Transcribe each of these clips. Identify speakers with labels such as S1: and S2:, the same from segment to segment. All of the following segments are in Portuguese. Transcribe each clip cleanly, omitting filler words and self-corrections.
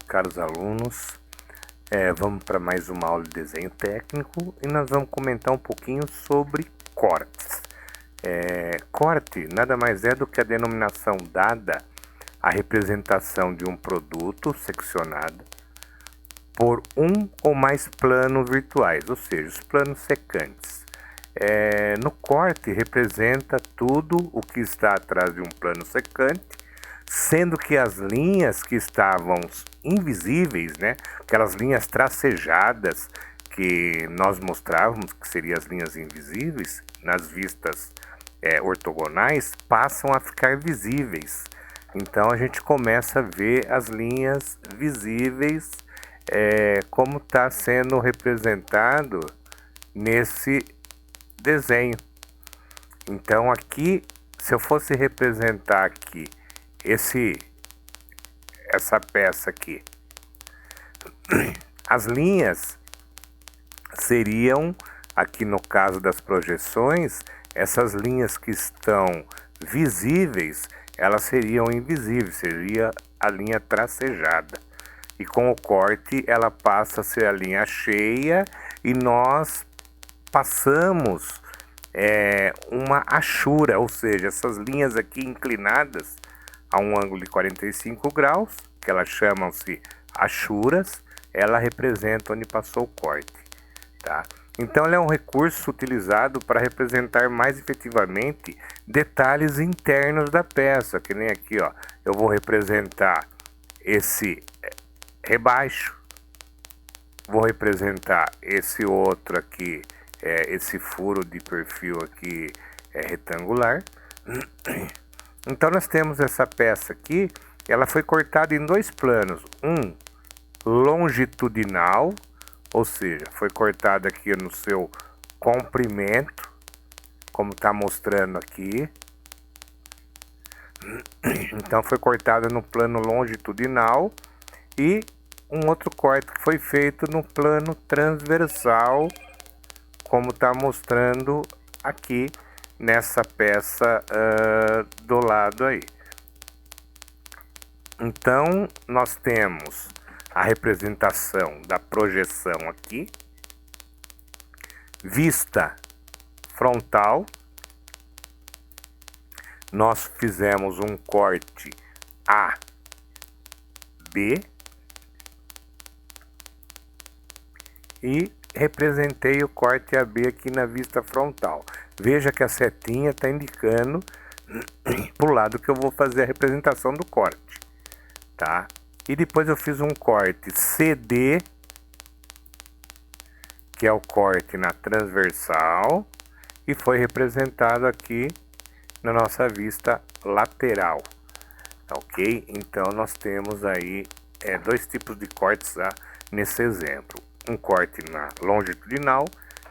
S1: Caros alunos, vamos para mais uma aula de desenho técnico e nós vamos comentar um pouquinho sobre cortes. Corte nada mais é do que a denominação dada à representação de um produto seccionado por um ou mais planos virtuais, ou seja, os planos secantes. No corte representa tudo o que está atrás de um plano secante, sendo que as linhas que estavam invisíveis, né, aquelas linhas tracejadas que nós mostrávamos, que seriam as linhas invisíveis, nas vistas ortogonais, passam a ficar visíveis. Então a gente começa a ver as linhas visíveis como está sendo representado nesse desenho. Então aqui, se eu fosse representar aqui essa peça aqui, as linhas seriam, aqui no caso das projeções, essas linhas que estão visíveis, elas seriam invisíveis, seria a linha tracejada. E com o corte ela passa a ser a linha cheia e nós passamos uma achura, ou seja, essas linhas aqui inclinadas a um ângulo de 45 graus, que elas chamam-se achuras, ela representa onde passou o corte, tá? Então ela é um recurso utilizado para representar mais efetivamente detalhes internos da peça, que nem aqui, ó, eu vou representar esse rebaixo, vou representar esse outro aqui, esse furo de perfil aqui retangular. Então nós temos essa peça aqui, ela foi cortada em dois planos, um longitudinal, ou seja, foi cortada aqui no seu comprimento, como está mostrando aqui. Então foi cortada no plano longitudinal e um outro corte que foi feito no plano transversal, como está mostrando aqui nessa peça do lado aí. Então nós temos a representação da projeção aqui, vista frontal, nós fizemos um corte A, B e representei o corte AB aqui na vista frontal. Veja que a setinha está indicando para o lado que eu vou fazer a representação do corte, tá? E depois eu fiz um corte CD, que é o corte na transversal, e foi representado aqui na nossa vista lateral, ok? Então nós temos aí dois tipos de cortes nesse exemplo. Um corte na longitudinal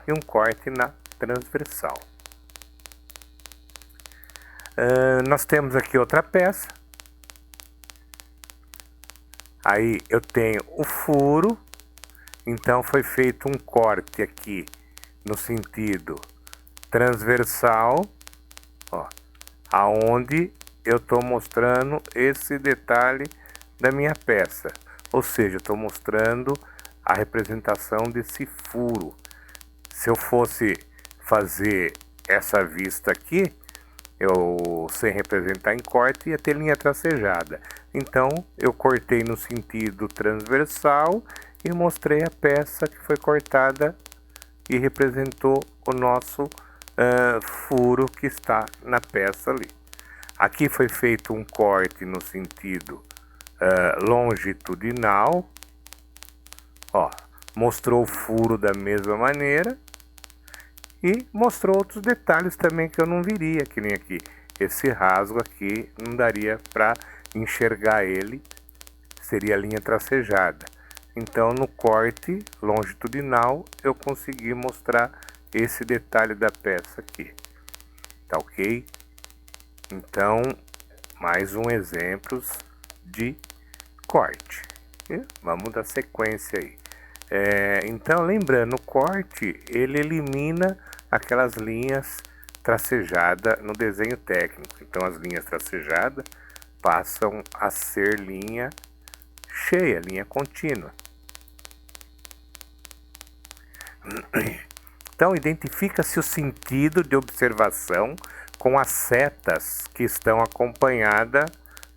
S1: e um corte na transversal. Nós temos aqui outra peça. Aí eu tenho o furo, então foi feito um corte aqui no sentido transversal, ó, aonde eu estou mostrando esse detalhe da minha peça, ou seja, estou mostrando a representação desse furo. Se eu fosse fazer essa vista aqui, eu sem representar em corte ia ter linha tracejada. Então eu cortei no sentido transversal e mostrei a peça que foi cortada e representou o nosso furo que está na peça ali. Aqui foi feito um corte no sentido longitudinal, ó, mostrou o furo da mesma maneira e mostrou outros detalhes também que eu não viria, que nem aqui. Esse rasgo aqui não daria para enxergar ele, seria linha tracejada. Então no corte longitudinal eu consegui mostrar esse detalhe da peça aqui, tá ok? Então mais um exemplo de corte. E vamos dar sequência aí. Então lembrando, o corte ele elimina aquelas linhas tracejadas no desenho técnico. Então as linhas tracejadas passam a ser linha cheia, linha contínua. Então, identifica-se o sentido de observação com as setas que estão acompanhadas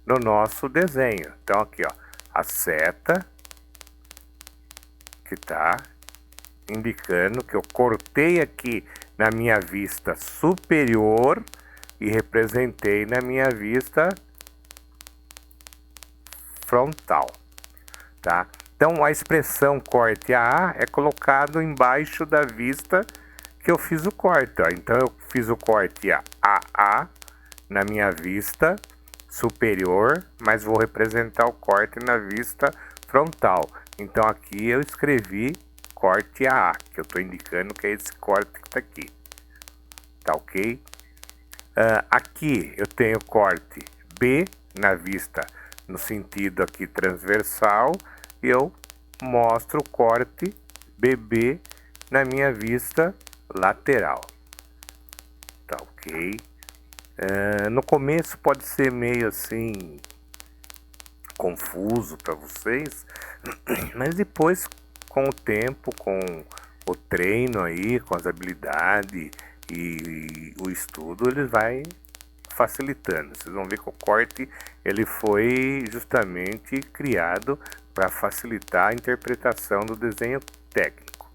S1: no nosso desenho. Então, aqui, ó, a seta que está indicando que eu cortei aqui na minha vista superior e representei na minha vista frontal, tá? Então, a expressão corte AA é colocado embaixo da vista que eu fiz o corte, ó. Então, eu fiz o corte AA na minha vista superior, mas vou representar o corte na vista frontal. Então, aqui eu escrevi corte AA, que eu estou indicando que é esse corte que está aqui. Tá ok? Aqui eu tenho corte B na vista no sentido aqui transversal, e eu mostro o corte BB na minha vista lateral. Tá ok? No começo pode ser meio assim confuso para vocês, mas depois, com o tempo, com o treino aí, com as habilidades e o estudo, ele vai facilitando. Vocês vão ver que o corte ele foi justamente criado para facilitar a interpretação do desenho técnico,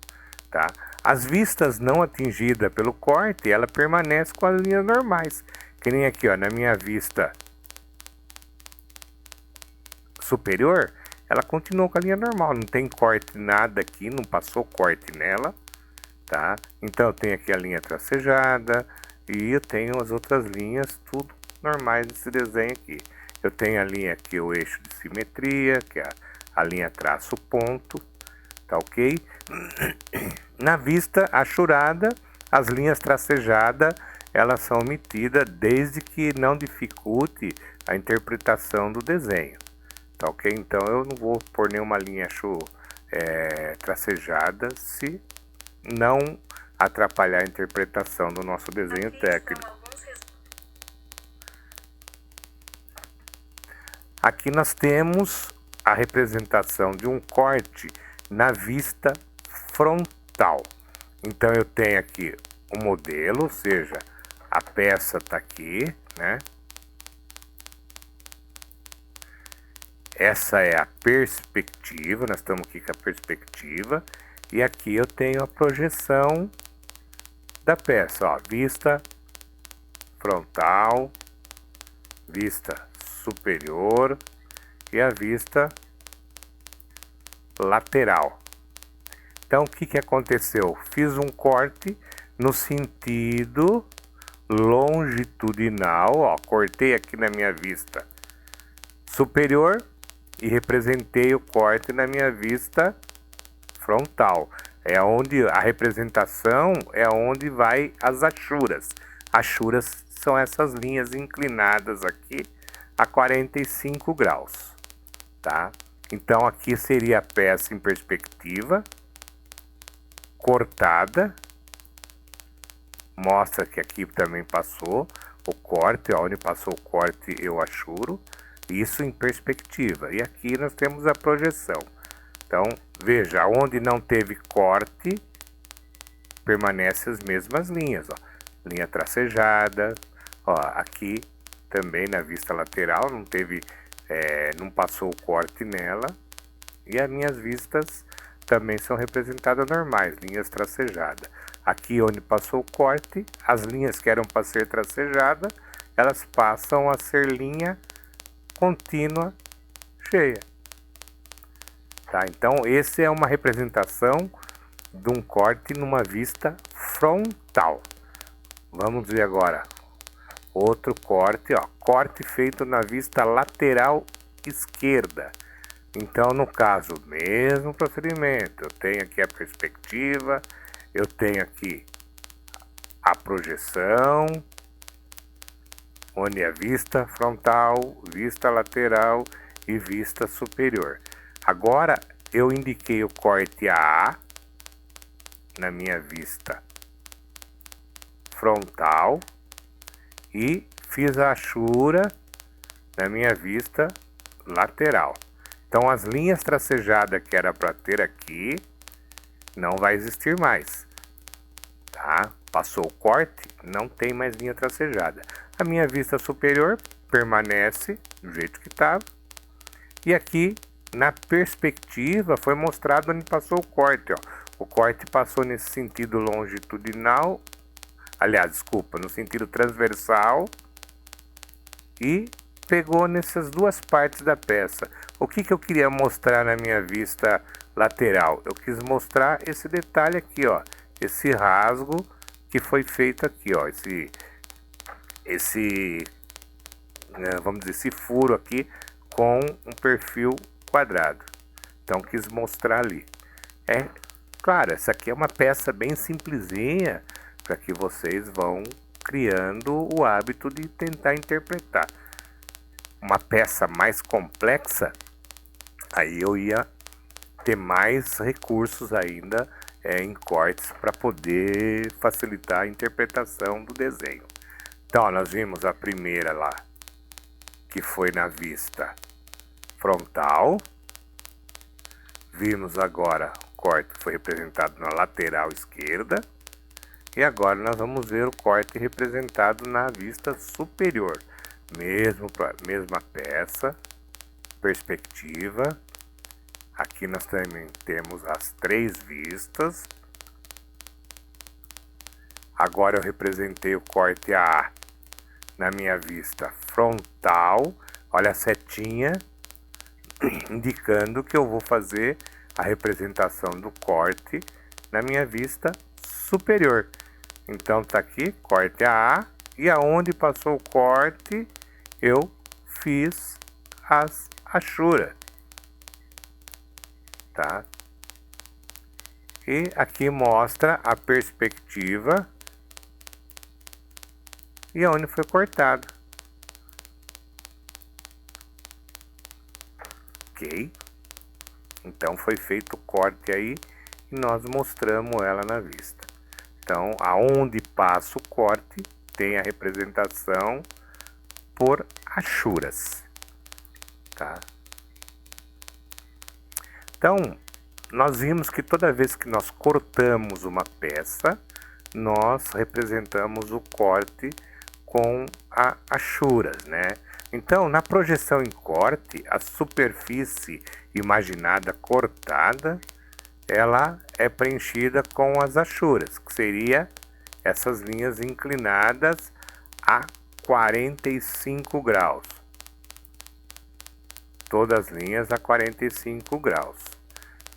S1: tá? As vistas não atingidas pelo corte, ela permanece com as linhas normais, que nem aqui, ó, na minha vista superior, ela continua com a linha normal, não tem corte nada aqui, não passou corte nela, tá? Então eu tenho aqui a linha tracejada e eu tenho as outras linhas, tudo normais desse desenho aqui. Eu tenho a linha aqui, o eixo de simetria, que é a linha traço ponto, tá ok? Na vista achurada, as linhas tracejadas, elas são omitidas desde que não dificulte a interpretação do desenho, tá ok? Então eu não vou pôr nenhuma linha tracejada se não atrapalhar a interpretação do nosso desenho técnico. Aqui nós temos a representação de um corte na vista frontal. Então eu tenho aqui o modelo, ou seja, a peça está aqui, né? Essa é a perspectiva, nós estamos aqui com a perspectiva, e aqui eu tenho a projeção da peça, ó, vista frontal, vista superior e a vista lateral. Então, o que aconteceu? Fiz um corte no sentido longitudinal, ó, cortei aqui na minha vista superior e representei o corte na minha vista frontal. É onde a representação é onde vai as achuras. Achuras são essas linhas inclinadas aqui a 45 graus, tá? Então aqui seria a peça em perspectiva, cortada, mostra que aqui também passou o corte, onde passou o corte eu achuro, isso em perspectiva. E aqui nós temos a projeção. Então, veja, onde não teve corte, permanece as mesmas linhas, ó. Linha tracejada, ó, aqui também na vista lateral não teve, não passou o corte nela, e as minhas vistas também são representadas normais, linhas tracejadas. Aqui onde passou o corte, as linhas que eram para ser tracejadas, elas passam a ser linha contínua cheia. Tá? Então, essa é uma representação de um corte numa vista frontal. Vamos ver agora outro corte, ó, corte feito na vista lateral esquerda. Então, no caso, mesmo procedimento, eu tenho aqui a perspectiva, eu tenho aqui a projeção, onde é vista frontal, vista lateral e vista superior. Agora, eu indiquei o corte AA na minha vista frontal e fiz a achura na minha vista lateral. Então as linhas tracejadas que era para ter aqui não vai existir mais, tá? Passou o corte, não tem mais linha tracejada. A minha vista superior permanece do jeito que estava. E aqui na perspectiva foi mostrado onde passou o corte, ó. O corte passou nesse sentido longitudinal, aliás, desculpa, no sentido transversal e pegou nessas duas partes da peça. O que eu queria mostrar na minha vista lateral? Eu quis mostrar esse detalhe aqui, ó, esse rasgo que foi feito aqui, ó, vamos dizer, esse furo aqui com um perfil quadrado. Então quis mostrar ali. Claro, essa aqui é uma peça bem simplesinha para que vocês vão criando o hábito de tentar interpretar. Uma peça mais complexa, aí eu ia ter mais recursos ainda em cortes para poder facilitar a interpretação do desenho. Então, ó, nós vimos a primeira lá, que foi na vista frontal. Vimos agora o corte que foi representado na lateral esquerda. E agora nós vamos ver o corte representado na vista superior. Mesma peça, perspectiva. Aqui nós também temos as três vistas. Agora eu representei o corte A na minha vista frontal. Olha a setinha indicando que eu vou fazer a representação do corte na minha vista superior. Então tá aqui, corte A, e aonde passou o corte eu fiz as achuras, tá? E aqui mostra a perspectiva e aonde foi cortado. Ok? Então foi feito o corte aí e nós mostramos ela na vista. Então, aonde passa o corte, tem a representação por achuras, tá? Então, nós vimos que toda vez que nós cortamos uma peça, nós representamos o corte com achuras, né? Então, na projeção em corte, a superfície imaginada cortada, ela é preenchida com as achuras, que seria essas linhas inclinadas a 45 graus. Todas as linhas a 45 graus,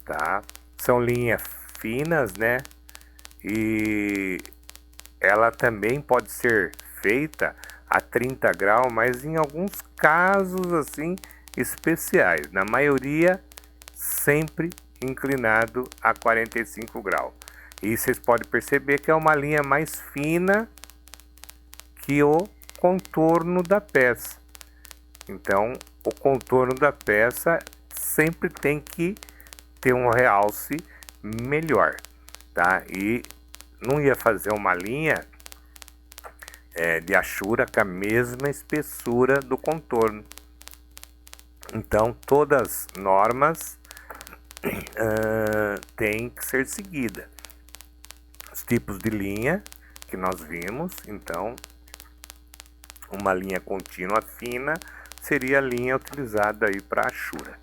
S1: tá? São linhas finas, né? E ela também pode ser feita a 30 graus, mas em alguns casos assim especiais. Na maioria, sempre inclinado a 45 graus. E vocês podem perceber que é uma linha mais fina que o contorno da peça. Então, o contorno da peça sempre tem que ter um realce melhor, tá? E não ia fazer uma linha de achura com a mesma espessura do contorno. Então, todas as normas tem que ser seguida. Os tipos de linha que nós vimos, então, uma linha contínua fina seria a linha utilizada aí para achura.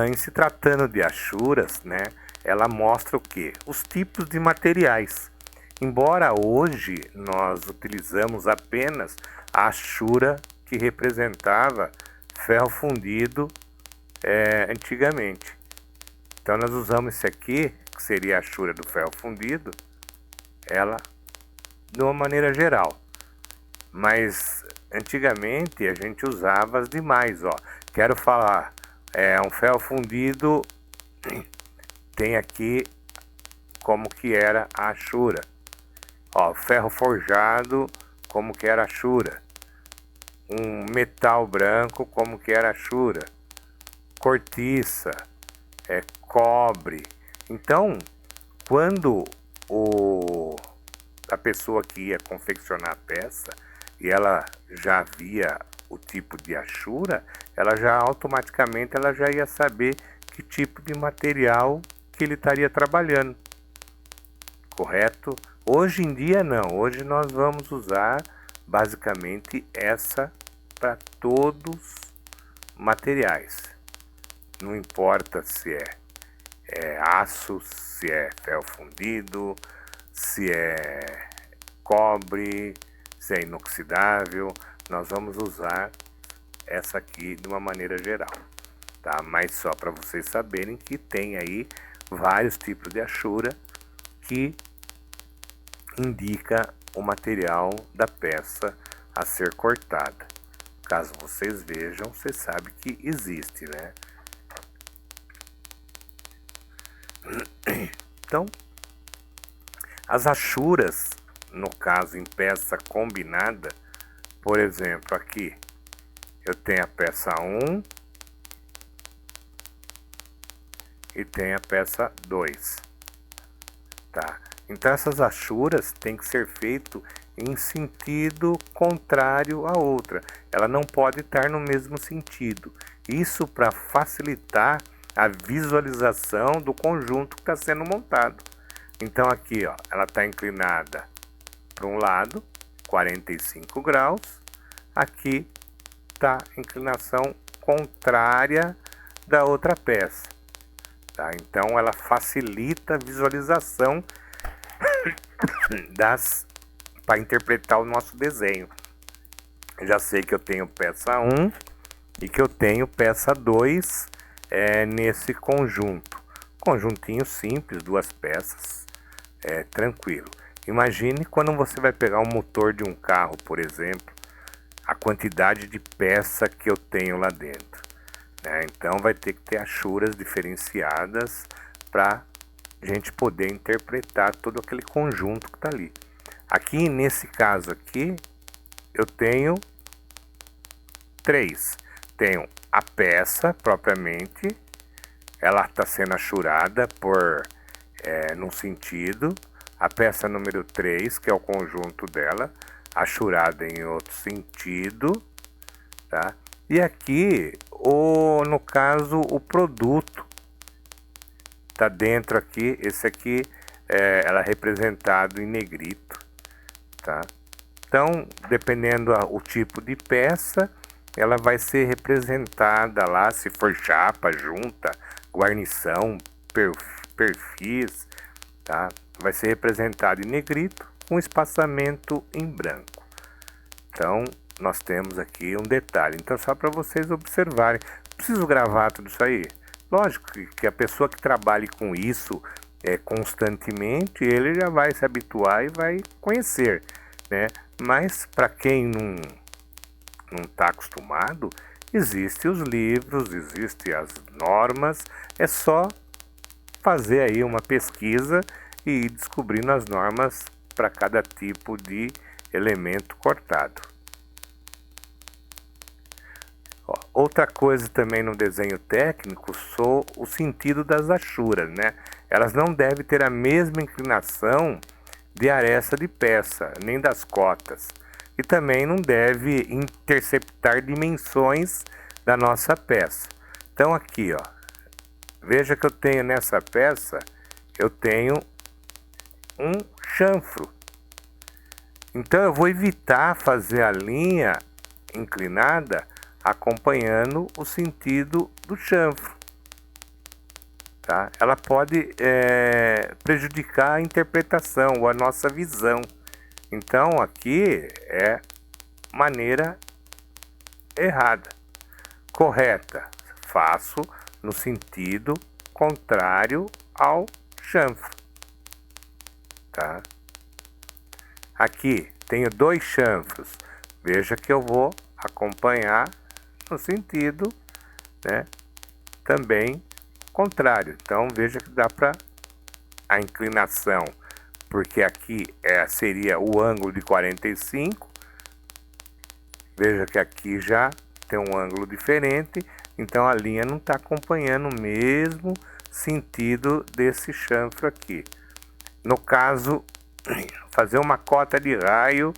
S1: Em se tratando de achuras, né, ela mostra o que? Os tipos de materiais. Embora hoje nós utilizamos apenas a achura que representava ferro fundido antigamente. Então nós usamos esse aqui, que seria a achura do ferro fundido, ela de uma maneira geral. Mas antigamente a gente usava as demais, ó. Quero falar, um ferro fundido tem aqui como que era a achura. Ó, ferro forjado, como que era a achura. Um metal branco, como que era a achura. Cortiça, cobre. Então, quando a pessoa que ia confeccionar a peça, e ela já via o tipo de achura, ela já automaticamente ela já ia saber que tipo de material que ele estaria trabalhando, correto? Hoje em dia não, hoje nós vamos usar basicamente essa para todos materiais. Não importa se é aço, se é ferro fundido, se é cobre, se é inoxidável, nós vamos usar essa aqui de uma maneira geral, tá? Mas só para vocês saberem que tem aí vários tipos de achura que indica o material da peça a ser cortada. Caso vocês vejam, você sabe que existe, né? Então, as achuras, no caso em peça combinada, por exemplo, aqui eu tenho a peça 1 e tenho a peça 2, tá? Então essas achuras têm que ser feitas em sentido contrário à outra. Ela não pode estar no mesmo sentido. Isso para facilitar a visualização do conjunto que está sendo montado. Então aqui, ó, ela está inclinada para um lado, 45 graus. Aqui está a inclinação contrária da outra peça. Tá? Então ela facilita a visualização para interpretar o nosso desenho. Eu já sei que eu tenho peça 1 e que eu tenho peça 2 nesse conjunto. Conjuntinho simples, duas peças, tranquilo. Imagine quando você vai pegar um motor de um carro, por exemplo, a quantidade de peça que eu tenho lá dentro, né? Então vai ter que ter achuras diferenciadas para a gente poder interpretar todo aquele conjunto que está ali. Aqui nesse caso aqui, eu tenho 3. Tenho a peça propriamente, ela está sendo achurada num sentido. A peça número 3, que é o conjunto dela, achurada em outro sentido, tá? E aqui, no caso, o produto está dentro aqui. Esse aqui, ela é representado em negrito, tá? Então, dependendo o tipo de peça, ela vai ser representada lá, se for chapa, junta, guarnição, perfis, tá? Vai ser representado em negrito com espaçamento em branco. Então, nós temos aqui um detalhe. Então, só para vocês observarem. Preciso gravar tudo isso aí? Lógico que a pessoa que trabalhe com isso constantemente, ele já vai se habituar e vai conhecer, né? Mas para quem não está acostumado, existem os livros, existem as normas, é só fazer aí uma pesquisa e ir descobrindo as normas para cada tipo de elemento cortado. Outra coisa também no desenho técnico sou o sentido das achuras, né? Elas não devem ter a mesma inclinação de aresta de peça, nem das cotas. E também não deve interceptar dimensões da nossa peça. Então aqui, ó, veja que eu tenho nessa peça, eu tenho um chanfro. Então eu vou evitar fazer a linha inclinada acompanhando o sentido do chanfro, tá? Ela pode prejudicar a interpretação ou a nossa visão. Então aqui é maneira errada. Correta, faço no sentido contrário ao chanfro, tá? Aqui tenho dois chanfros. Veja que eu vou acompanhar no sentido, né, também contrário. Então veja que dá para a inclinação, porque aqui seria o ângulo de 45. Veja que aqui já tem um ângulo diferente, então a linha não está acompanhando o mesmo sentido desse chanfro aqui. No caso, fazer uma cota de raio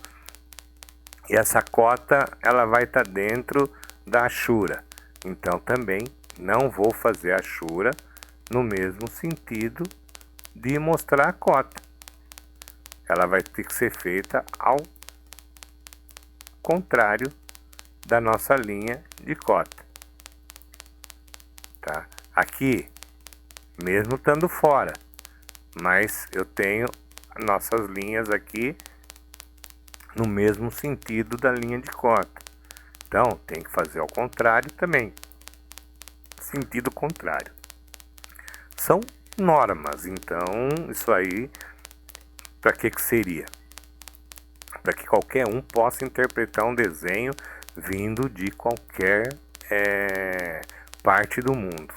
S1: E essa cota ela vai estar dentro da hachura. Então também não vou fazer a hachura no mesmo sentido de mostrar a cota. Ela vai ter que ser feita ao contrário da nossa linha de cota. Tá? Aqui, mesmo estando fora, mas eu tenho nossas linhas aqui no mesmo sentido da linha de cota. Então, tem que fazer ao contrário também. Sentido contrário. São normas, então isso aí, para que seria? Para que qualquer um possa interpretar um desenho vindo de qualquer parte do mundo.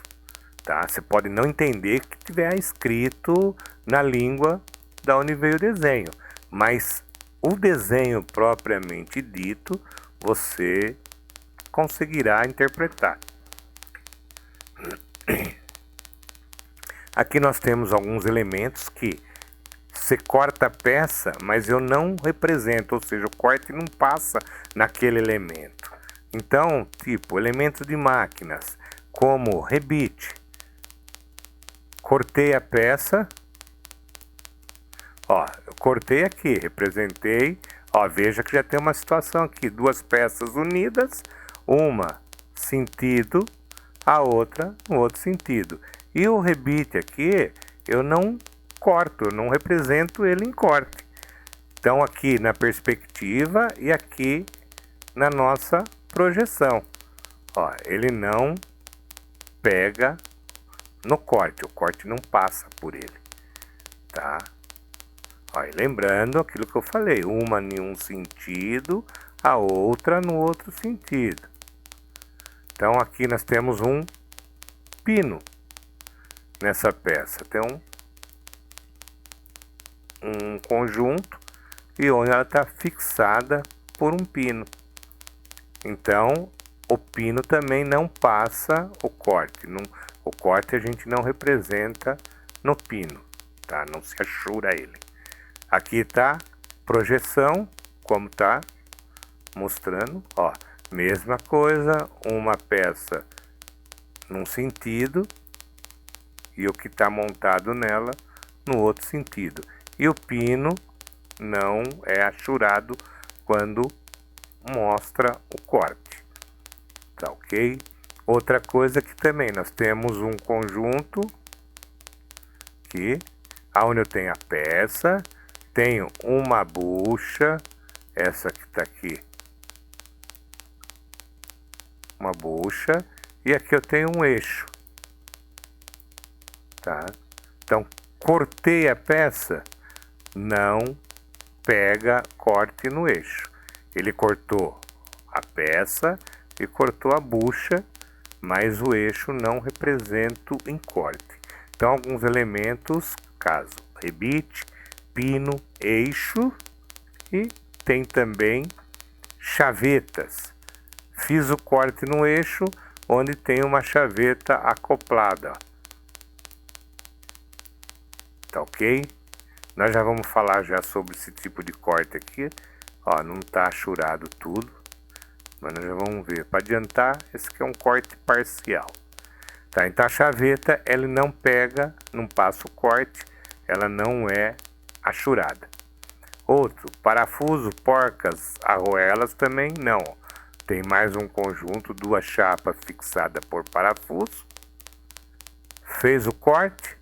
S1: Tá? Você pode não entender que tiver escrito na língua da onde veio o desenho, mas o desenho propriamente dito você conseguirá interpretar. Aqui nós temos alguns elementos que você corta a peça, mas eu não represento, ou seja, o corte não passa naquele elemento. Então, tipo, elementos de máquinas, como rebite. Cortei a peça, ó, eu cortei aqui, representei, ó, veja que já tem uma situação aqui, duas peças unidas, uma sentido, a outra no outro sentido. E o rebite aqui, eu não corto, eu não represento ele em corte. Então aqui na perspectiva e aqui na nossa projeção. Ó, ele não pega no corte, o corte não passa por ele, tá? Ó, e lembrando aquilo que eu falei, uma em um sentido, a outra no outro sentido. Então aqui nós temos um pino nessa peça, tem um conjunto e onde ela está fixada por um pino. Então o pino também não passa o corte. O corte a gente não representa no pino, tá? Não se achura ele. Aqui está projeção, como está mostrando, ó, mesma coisa, uma peça num sentido e o que está montado nela no outro sentido. E o pino não é achurado quando mostra o corte, tá ok? Outra coisa que também nós temos um conjunto aqui, onde eu tenho a peça, tenho uma bucha, essa que está aqui, uma bucha, e aqui eu tenho um eixo, tá? Então, cortei a peça, não pega corte no eixo. Ele cortou a peça e cortou a bucha, mas o eixo não represento em corte. Então, alguns elementos, caso rebite, pino, eixo, e tem também chavetas. Fiz o corte no eixo, onde tem uma chaveta acoplada. Tá ok? Nós já vamos falar já sobre esse tipo de corte aqui. Ó, não tá achurado tudo, mas nós já vamos ver. Para adiantar, esse aqui é um corte parcial. Tá, então a chaveta, ela não pega, não passa o corte, ela não é achurada. Outro, parafuso, porcas, arruelas também não. Tem mais um conjunto, duas chapas fixadas por parafuso. Fez o corte,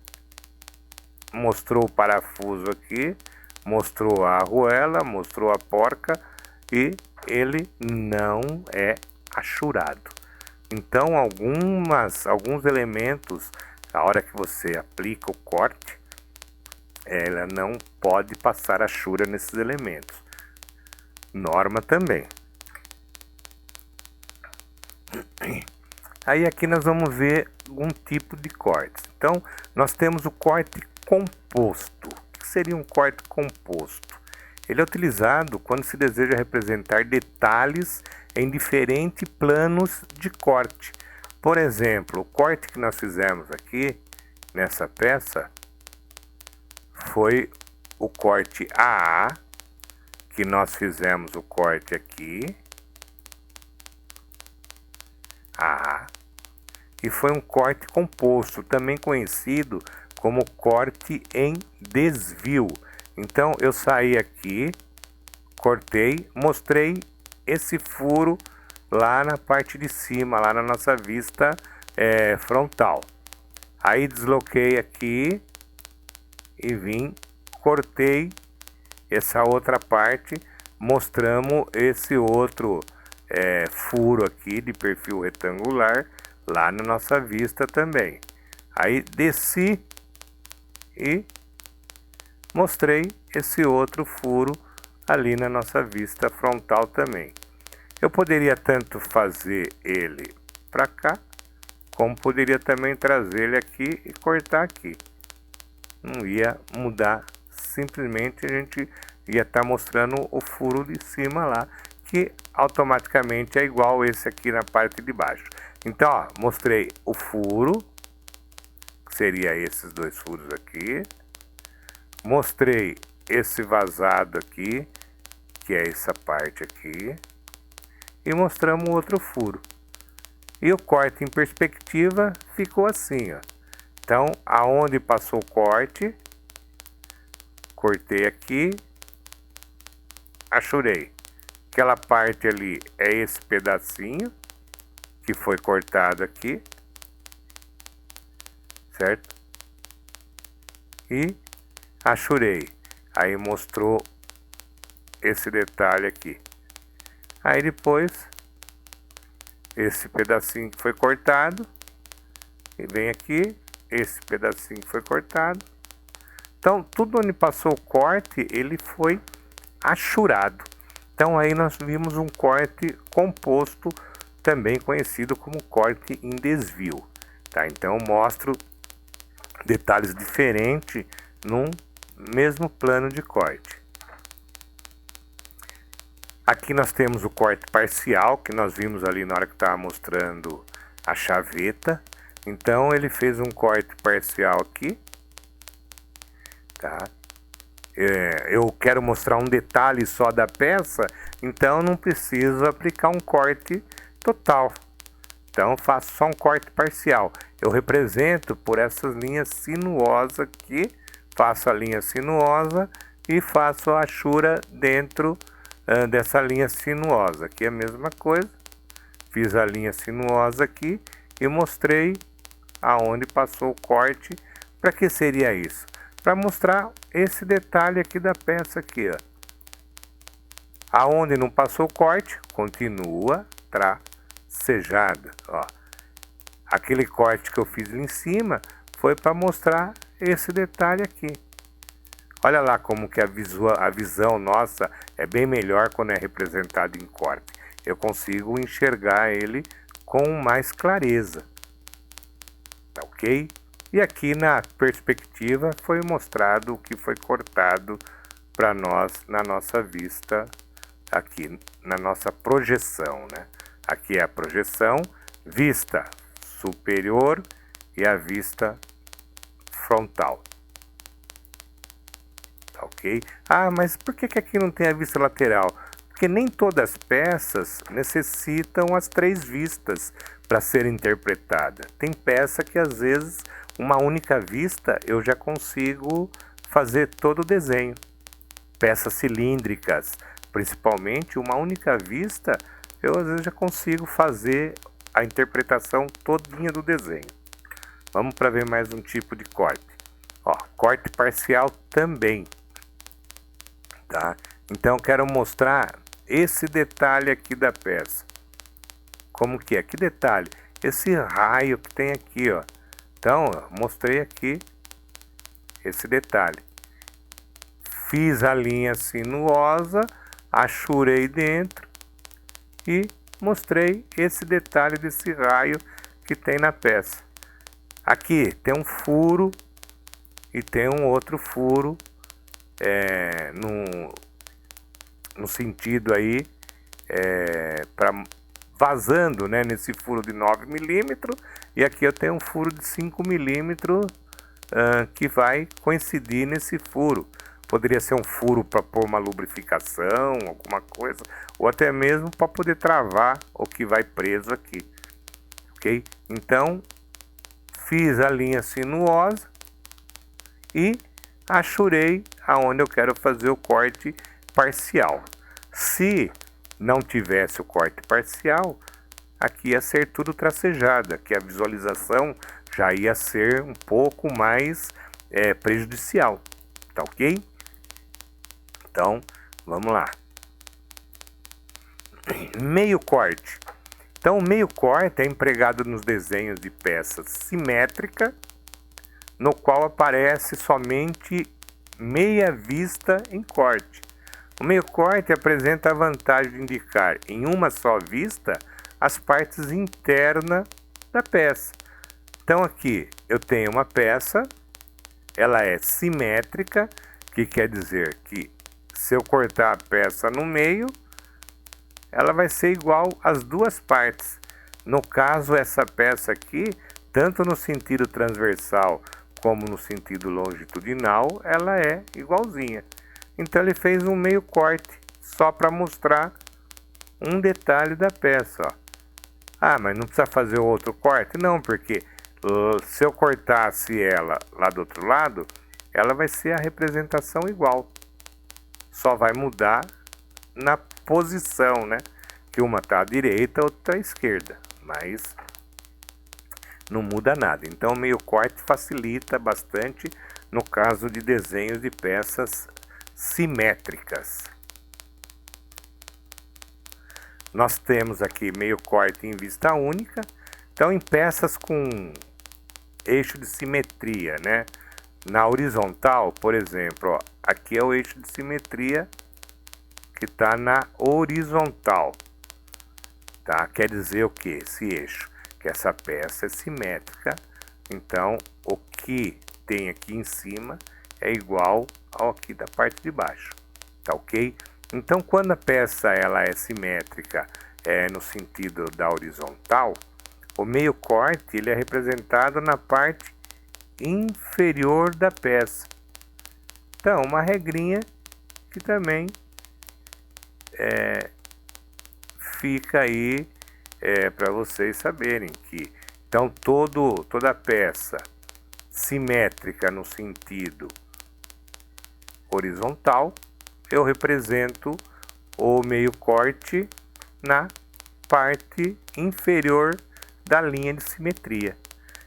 S1: mostrou o parafuso aqui, mostrou a arruela, mostrou a porca e ele não é achurado. Então alguns elementos, na hora que você aplica o corte, ela não pode passar achura nesses elementos. Norma também. Aí aqui nós vamos ver um tipo de cortes. Então nós temos o corte composto. O que seria um corte composto? Ele é utilizado quando se deseja representar detalhes em diferentes planos de corte. Por exemplo, o corte que nós fizemos aqui nessa peça foi o corte AA, que nós fizemos o corte aqui. E foi um corte composto, também conhecido como corte em desvio. Então eu saí aqui, cortei, mostrei esse furo lá na parte de cima, lá na nossa vista frontal. Aí desloquei aqui e vim, cortei essa outra parte, mostramos esse outro furo aqui de perfil retangular lá na nossa vista também. Aí desci e mostrei esse outro furo ali na nossa vista frontal também. Eu poderia tanto fazer ele para cá, como poderia também trazer ele aqui e cortar aqui. Não ia mudar, simplesmente a gente ia estar mostrando o furo de cima lá, que automaticamente é igual esse aqui na parte de baixo. Então, ó, mostrei o furo, que seria esses dois furos aqui. Mostrei esse vazado aqui, que é essa parte aqui. E mostramos o outro furo. E o corte em perspectiva ficou assim, ó. Então, aonde passou o corte, cortei aqui, achurei. Aquela parte ali é esse pedacinho que foi cortado aqui, certo? E achurei. Aí mostrou esse detalhe aqui. Aí depois, esse pedacinho que foi cortado, e vem aqui, esse pedacinho que foi cortado. Então, tudo onde passou o corte, ele foi achurado. Então, aí nós vimos um corte composto, também conhecido como corte em desvio. Tá? Então, eu mostro detalhes diferentes num mesmo plano de corte. Aqui nós temos o corte parcial, que nós vimos ali na hora que estava mostrando a chaveta. Então, ele fez um corte parcial aqui. Tá? Eu quero mostrar um detalhe só da peça, então não preciso aplicar um corte total. Então faço só um corte parcial. Eu represento por essas linhas sinuosas aqui, faço a linha sinuosa e faço a achura dentro dessa linha sinuosa. Aqui é a mesma coisa, fiz a linha sinuosa aqui e mostrei aonde passou o corte. Para que seria isso? Para mostrar esse detalhe aqui da peça aqui, ó. Aonde não passou o corte, continua tracejada, ó. Aquele corte que eu fiz ali em cima foi para mostrar esse detalhe aqui. Olha lá como que a visão nossa é bem melhor quando é representado em corte. Eu consigo enxergar ele com mais clareza, tá ok? E aqui na perspectiva foi mostrado o que foi cortado para nós na nossa vista, aqui na nossa projeção, né? Aqui é a projeção, vista superior e a vista frontal. Tá ok? Ah, mas por que aqui não tem a vista lateral? Porque nem todas as peças necessitam as três vistas para ser interpretada. Tem peça que às vezes uma única vista eu já consigo fazer todo o desenho. Peças cilíndricas, principalmente, uma única vista eu às vezes já consigo fazer a interpretação todinha do desenho. Vamos para ver mais um tipo de corte. Ó, corte parcial também. Tá? Então eu quero mostrar esse detalhe aqui da peça. Como que é? Que detalhe? Esse raio que tem aqui, ó. Então, ó, mostrei aqui esse detalhe. Fiz a linha sinuosa, achurei dentro e mostrei esse detalhe desse raio que tem na peça. Aqui tem um furo e tem um outro furo no sentido aí vazando, né, nesse furo de 9 milímetros, e aqui eu tenho um furo de 5 milímetros que vai coincidir nesse furo. Poderia ser um furo para pôr uma lubrificação, alguma coisa, ou até mesmo para poder travar o que vai preso aqui, ok? Então, fiz a linha sinuosa e achurei aonde eu quero fazer o corte parcial. Se não tivesse o corte parcial, aqui ia ser tudo tracejada, que a visualização já ia ser um pouco mais prejudicial, tá ok? Então, vamos lá. Meio corte. Então, o meio corte é empregado nos desenhos de peças simétrica, no qual aparece somente meia vista em corte. O meio corte apresenta a vantagem de indicar em uma só vista as partes internas da peça. Então aqui eu tenho uma peça, ela é simétrica, que quer dizer que se eu cortar a peça no meio, ela vai ser igual às duas partes. No caso, essa peça aqui, tanto no sentido transversal como no sentido longitudinal, ela é igualzinha. Então ele fez um meio corte, só para mostrar um detalhe da peça, ó. Ah, mas não precisa fazer outro corte? Não, porque se eu cortasse ela lá do outro lado, ela vai ser a representação igual. Só vai mudar na posição, né? Que uma está à direita, outra está à esquerda, mas não muda nada. Então, o meio corte facilita bastante no caso de desenhos de peças simétricas. Nós temos aqui meio corte em vista única. Então, em peças com eixo de simetria, né? Na horizontal, por exemplo, ó, aqui é o eixo de simetria que está na horizontal, tá? Quer dizer o que esse eixo? Que essa peça é simétrica, então o que tem aqui em cima é igual ao aqui da parte de baixo, tá ok? Então, quando a peça ela é simétrica no sentido da horizontal, o meio corte ele é representado na parte inferior da peça. Então, uma regrinha que também fica aí para vocês saberem que então toda peça simétrica no sentido horizontal, eu represento o meio corte na parte inferior da linha de simetria.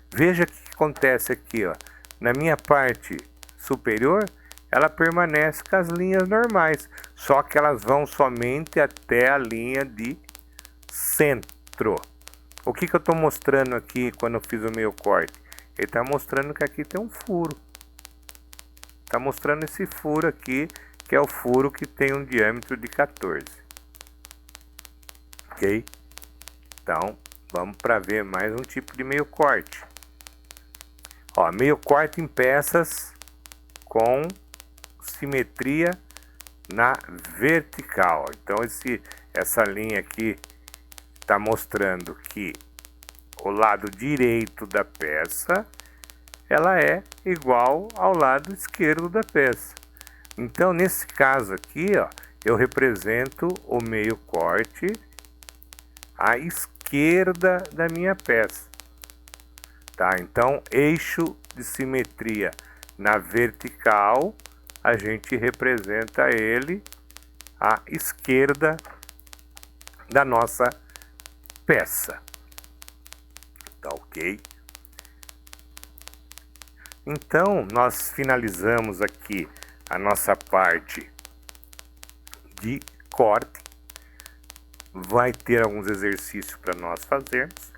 S1: Veja o que acontece aqui, ó. Na minha parte superior, ela permanece com as linhas normais, só que elas vão somente até a linha de centro. O que eu estou mostrando aqui quando eu fiz o meio corte? Ele está mostrando que aqui tem um furo. Está mostrando esse furo aqui, que é o furo que tem um diâmetro de 14. Ok? Então, vamos para ver mais um tipo de meio corte. Ó, meio corte em peças com simetria na vertical. Então, essa linha aqui está mostrando que o lado direito da peça ela é igual ao lado esquerdo da peça. Então, nesse caso aqui, ó, eu represento o meio corte à esquerda da minha peça. Tá? Então, eixo de simetria na vertical, a gente representa ele à esquerda da nossa peça. Tá ok? Então, nós finalizamos aqui a nossa parte de corte. Vai ter alguns exercícios para nós fazermos.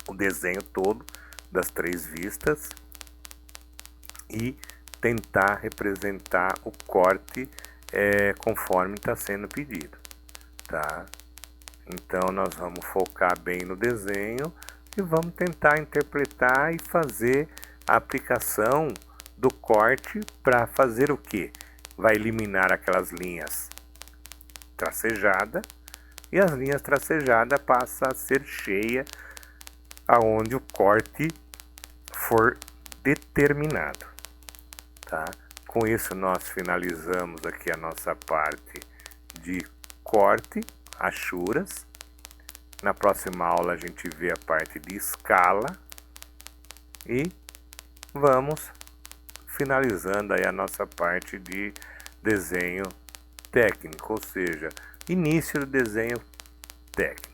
S1: O desenho todo das 3 vistas. E tentar representar o corte conforme está sendo pedido. Tá? Então, nós vamos focar bem no desenho e vamos tentar interpretar e fazer a aplicação do corte para fazer o que? Vai eliminar aquelas linhas tracejadas e as linhas tracejadas passam a ser cheia aonde o corte for determinado, tá? Com isso nós finalizamos aqui a nossa parte de corte, achuras. Na próxima aula a gente vê a parte de escala e vamos finalizando aí a nossa parte de desenho técnico, ou seja, início do desenho técnico.